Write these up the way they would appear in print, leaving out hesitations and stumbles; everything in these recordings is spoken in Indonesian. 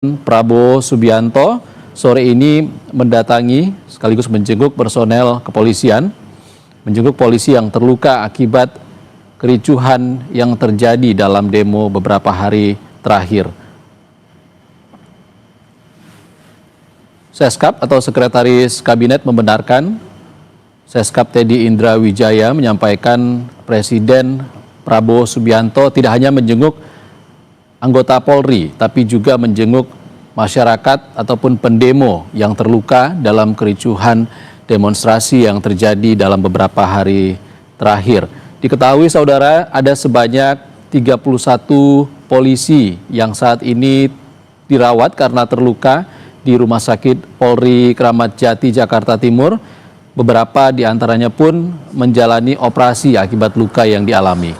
Prabowo Subianto sore ini mendatangi sekaligus menjenguk personel kepolisian, menjenguk polisi yang terluka akibat kericuhan yang terjadi dalam demo beberapa hari terakhir. Seskap atau Sekretaris Kabinet membenarkan Seskap Teddy Indra Wijaya menyampaikan Presiden Prabowo Subianto tidak hanya menjenguk anggota Polri, tapi juga menjenguk masyarakat ataupun pendemo yang terluka dalam kericuhan demonstrasi yang terjadi dalam beberapa hari terakhir. Diketahui saudara, ada sebanyak 31 polisi yang saat ini dirawat karena terluka di Rumah Sakit Polri Kramat Jati, Jakarta Timur. Beberapa di antaranya pun menjalani operasi akibat luka yang dialami.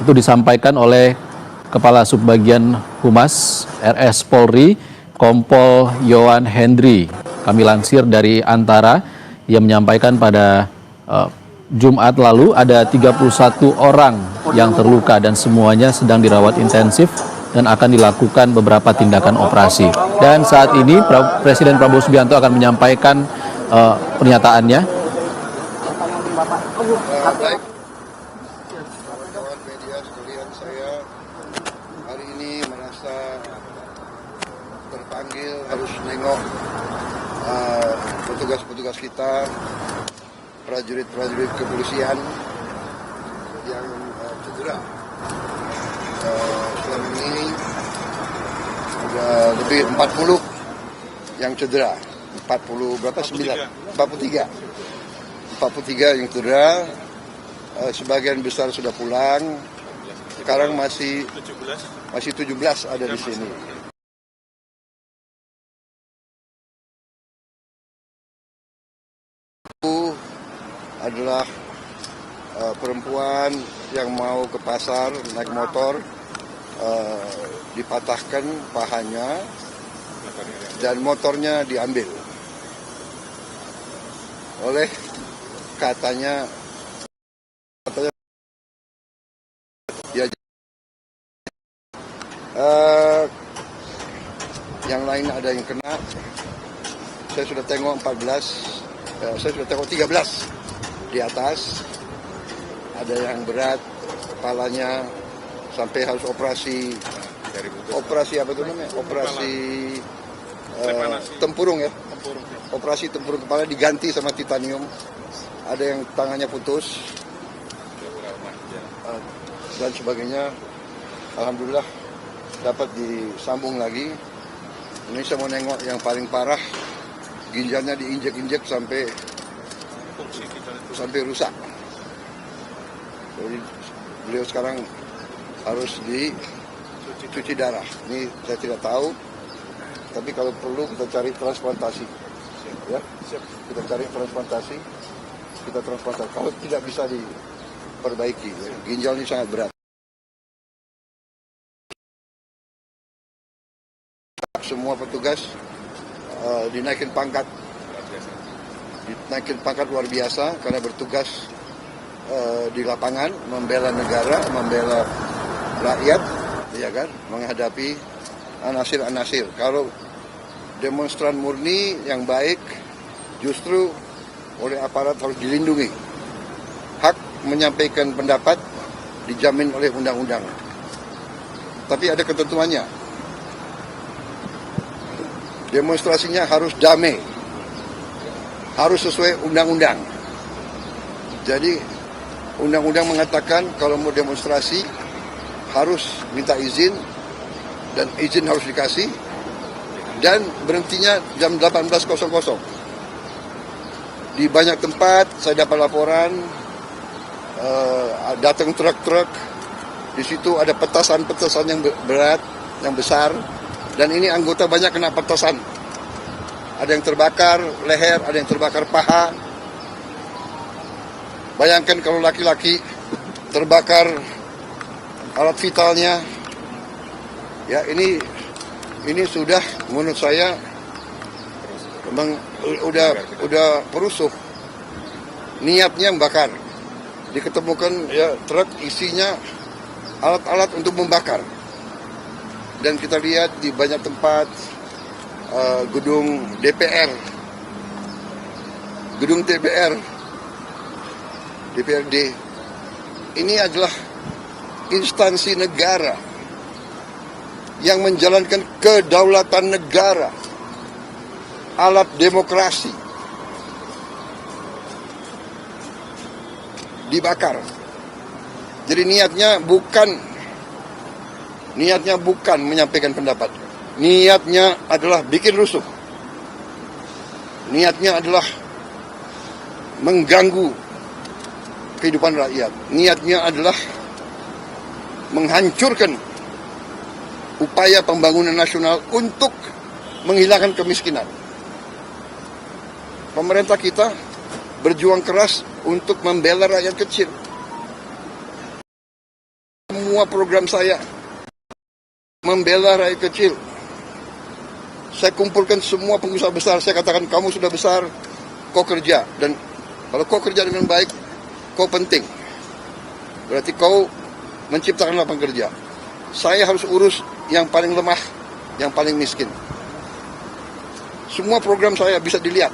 Itu disampaikan oleh Kepala Subbagian Humas RS Polri, Kompol Yohan Hendri. Kami lansir dari Antara yang menyampaikan pada Jumat lalu ada 31 orang yang terluka dan semuanya sedang dirawat intensif dan akan dilakukan beberapa tindakan operasi. Dan saat ini Presiden Prabowo Subianto akan menyampaikan pernyataannya. Kawan media sekalian, saya hari ini merasa terpanggil harus nengok petugas-petugas kita, prajurit-prajurit kepolisian yang cedera. Selama ini sudah lebih 40 yang cedera. 40 berapa? 43 yang cedera. Sebagian besar sudah pulang. Sekarang masih 17 ada di sini. Itu adalah perempuan yang mau ke pasar naik motor, dipatahkan pahanya dan motornya diambil oleh katanya ya, yang lain ada yang kena. Saya sudah tengok 14, saya sudah tengok 13 di atas. Ada yang berat, kepalanya sampai harus operasi apa itu namanya? Operasi tempurung ya. Operasi tempurung kepala diganti sama titanium. Ada yang tangannya putus dan sebagainya. Alhamdulillah dapat disambung lagi. Ini saya mau nengok yang paling parah, ginjalnya diinjek-injek sampai rusak. Jadi beliau sekarang harus dicuci darah. Ini saya tidak tahu, tapi kalau perlu kita cari transplantasi. Ya, kita cari transplantasi, Kalau tidak bisa diperbaiki, ya. Ginjal ini sangat berat. Semua petugas dinaikin pangkat luar biasa karena bertugas di lapangan, membela negara, membela rakyat, ya kan, menghadapi anasir-anasir. Kalau demonstran murni yang baik justru oleh aparat harus dilindungi. Hak menyampaikan pendapat dijamin oleh undang-undang. Tapi ada ketentuannya. Demonstrasinya harus damai. Harus sesuai undang-undang. Jadi undang-undang mengatakan kalau mau demonstrasi harus minta izin dan izin harus dikasih dan berhentinya jam 18.00. Di banyak tempat saya dapat laporan datang truk-truk, di situ ada petasan-petasan yang berat, yang besar, dan ini anggota banyak kena petasan. Ada yang terbakar leher, ada yang terbakar paha. Bayangkan kalau laki-laki terbakar alat vitalnya, ya ini sudah menurut saya memang udah perusuh. Niatnya membakar. Diketemukan ya truk isinya alat-alat untuk membakar. dan kita lihat di banyak tempat gedung DPR, gedung DPR, DPRD, ini adalah instansi negara yang menjalankan kedaulatan negara, alat demokrasi, dibakar. Jadi niatnya bukan menyampaikan pendapat. Niatnya adalah bikin rusuh. Niatnya adalah mengganggu kehidupan rakyat. Niatnya adalah menghancurkan upaya pembangunan nasional untuk menghilangkan kemiskinan. Pemerintah kita berjuang keras untuk membela rakyat kecil. Semua program saya membela rakyat kecil. Saya kumpulkan semua pengusaha besar. Saya katakan, kamu sudah besar, kau kerja. Dan kalau kau kerja dengan baik, kau penting. Berarti kau menciptakan lapangan kerja. Saya harus urus yang paling lemah, yang paling miskin. Semua program saya bisa dilihat.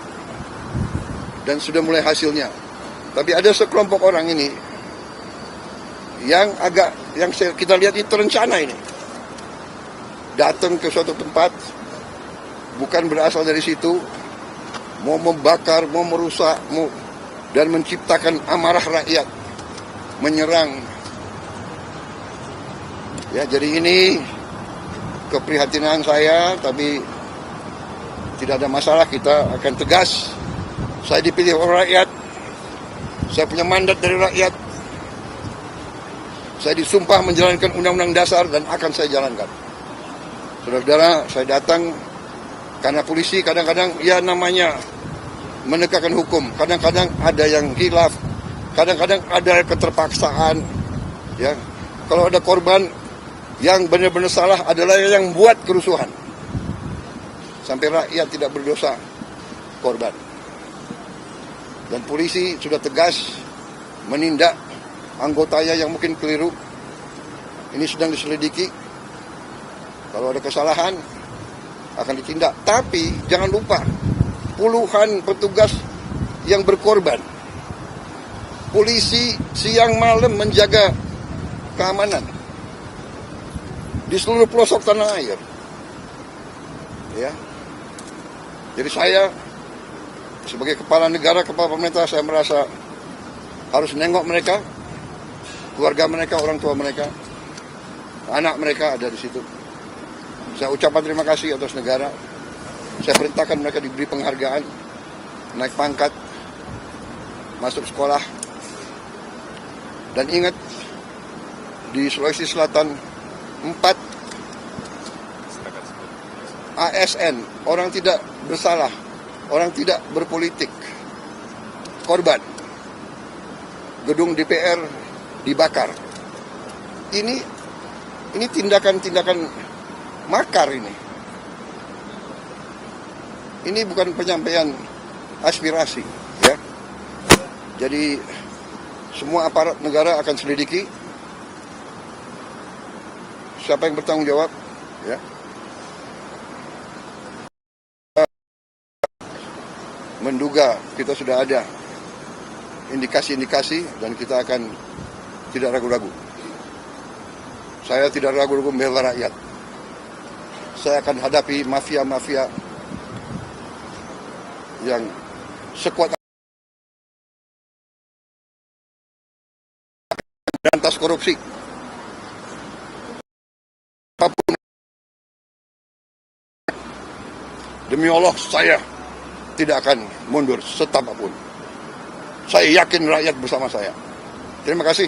Dan sudah mulai hasilnya. Tapi ada sekelompok orang ini yang kita lihat itu rencana ini. Datang ke suatu tempat, bukan berasal dari situ, mau membakar, mau merusak, dan menciptakan amarah rakyat, menyerang. Ya, jadi ini keprihatinan saya, tapi tidak ada masalah, kita akan tegas. Saya dipilih oleh rakyat, saya punya mandat dari rakyat, saya disumpah menjalankan undang-undang dasar dan akan saya jalankan. Saudara-saudara, saya datang karena polisi kadang-kadang ya namanya menegakkan hukum, kadang-kadang ada yang khilaf, kadang-kadang ada keterpaksaan. Ya, kalau ada korban yang benar-benar salah adalah yang buat kerusuhan, sampai rakyat tidak berdosa korban. Dan polisi sudah tegas menindak anggotanya yang mungkin keliru. Ini sedang diselidiki. Kalau ada kesalahan akan ditindak. Tapi jangan lupa, puluhan petugas yang berkorban. Polisi siang malam menjaga keamanan di seluruh pelosok tanah air. Ya. Jadi saya sebagai kepala negara, kepala pemerintah, saya merasa harus nengok mereka, keluarga mereka, orang tua mereka, anak mereka ada di situ. Saya ucapkan terima kasih atas negara. Saya perintahkan mereka diberi penghargaan, naik pangkat, masuk sekolah. Dan ingat, di Sulawesi Selatan 4 ASN, orang tidak bersalah, orang tidak berpolitik, korban. Gedung DPR dibakar. Ini tindakan-tindakan makar ini. Ini bukan penyampaian aspirasi, ya. Jadi semua aparat negara akan selidiki siapa yang bertanggung jawab, ya. Menduga kita sudah ada indikasi-indikasi dan kita akan tidak ragu-ragu. Saya tidak ragu-ragu membela rakyat. Saya akan hadapi mafia-mafia yang sekuat berantas korupsi. Apapun. Demi Allah, saya tidak akan mundur setapapun. Saya yakin rakyat bersama saya. Terima kasih.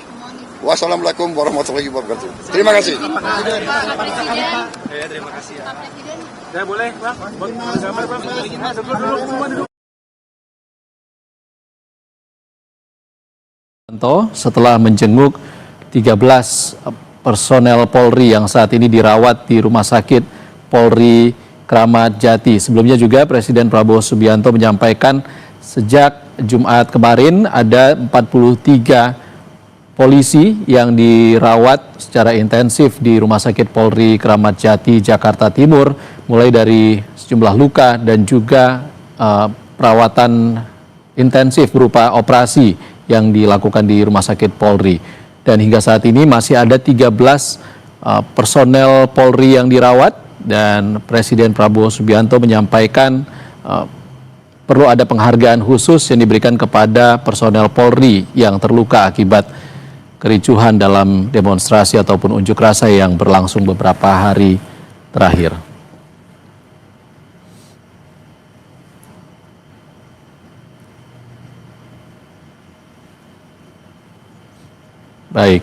Wassalamualaikum warahmatullahi wabarakatuh. Terima kasih. Terima kasih. Ya boleh, Bang. Gambar, Bang. Setelah menjenguk 13 personel Polri yang saat ini dirawat di Rumah Sakit Polri Kramat Jati. Sebelumnya juga Presiden Prabowo Subianto menyampaikan sejak Jumat kemarin ada 43 polisi yang dirawat secara intensif di Rumah Sakit Polri Kramat Jati, Jakarta Timur, mulai dari sejumlah luka dan juga perawatan intensif berupa operasi yang dilakukan di Rumah Sakit Polri. Dan hingga saat ini masih ada 13 personel Polri yang dirawat, dan Presiden Prabowo Subianto menyampaikan perlu ada penghargaan khusus yang diberikan kepada personel Polri yang terluka akibat kericuhan dalam demonstrasi ataupun unjuk rasa yang berlangsung beberapa hari terakhir. Baik,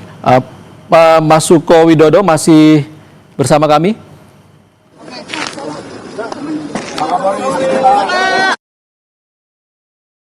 Pak Mas Suko Widodo masih bersama kami?